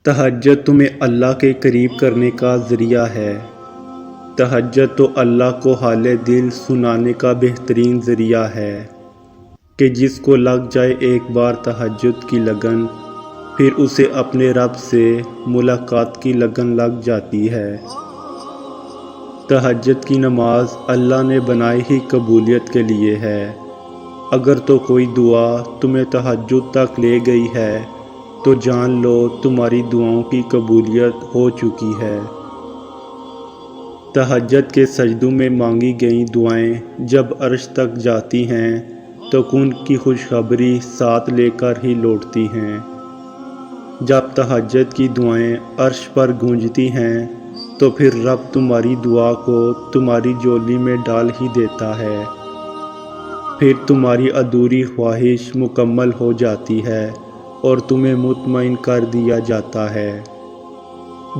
تہجد تمہیں اللہ کے قریب کرنے کا ذریعہ ہے۔ تہجد تو اللہ کو حال دل سنانے کا بہترین ذریعہ ہے کہ جس کو لگ جائے ایک بار تہجد کی لگن، پھر اسے اپنے رب سے ملاقات کی لگن لگ جاتی ہے۔ تہجد کی نماز اللہ نے بنائی ہی قبولیت کے لیے ہے۔ اگر تو کوئی دعا تمہیں تہجد تک لے گئی ہے تو جان لو تمہاری دعاؤں کی قبولیت ہو چکی ہے۔ تہجد کے سجدوں میں مانگی گئیں دعائیں جب عرش تک جاتی ہیں تو کن کی خوشخبری ساتھ لے کر ہی لوٹتی ہیں۔ جب تہجد کی دعائیں عرش پر گونجتی ہیں تو پھر رب تمہاری دعا کو تمہاری جھولی میں ڈال ہی دیتا ہے۔ پھر تمہاری ادھوری خواہش مکمل ہو جاتی ہے اور تمہیں مطمئن کر دیا جاتا ہے۔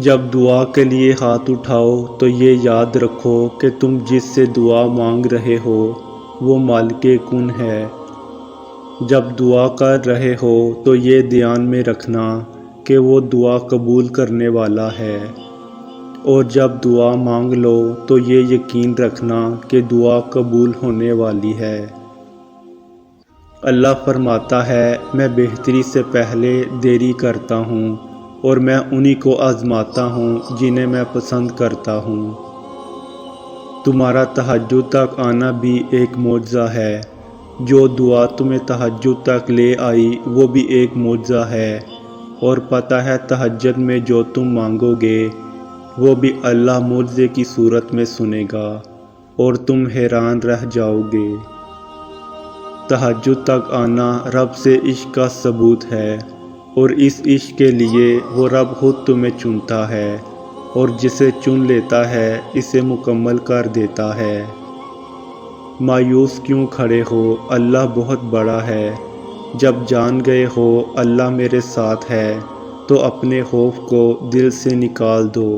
جب دعا کے لیے ہاتھ اٹھاؤ تو یہ یاد رکھو کہ تم جس سے دعا مانگ رہے ہو وہ مالک کن ہے۔ جب دعا کر رہے ہو تو یہ دھیان میں رکھنا کہ وہ دعا قبول کرنے والا ہے، اور جب دعا مانگ لو تو یہ یقین رکھنا کہ دعا قبول ہونے والی ہے۔ اللہ فرماتا ہے، میں بہتری سے پہلے دیری کرتا ہوں اور میں انہی کو آزماتا ہوں جنہیں میں پسند کرتا ہوں۔ تمہارا تہجد تک آنا بھی ایک معجزہ ہے۔ جو دعا تمہیں تہجد تک لے آئی وہ بھی ایک معجزہ ہے، اور پتہ ہے تہجد میں جو تم مانگو گے وہ بھی اللہ معجزے کی صورت میں سنے گا اور تم حیران رہ جاؤ گے۔ تہجد تک آنا رب سے عشق کا ثبوت ہے، اور اس عشق کے لیے وہ رب خود تمہیں چنتا ہے، اور جسے چن لیتا ہے اسے مکمل کر دیتا ہے۔ مایوس کیوں کھڑے ہو، اللہ بہت بڑا ہے۔ جب جان گئے ہو اللہ میرے ساتھ ہے تو اپنے خوف کو دل سے نکال دو۔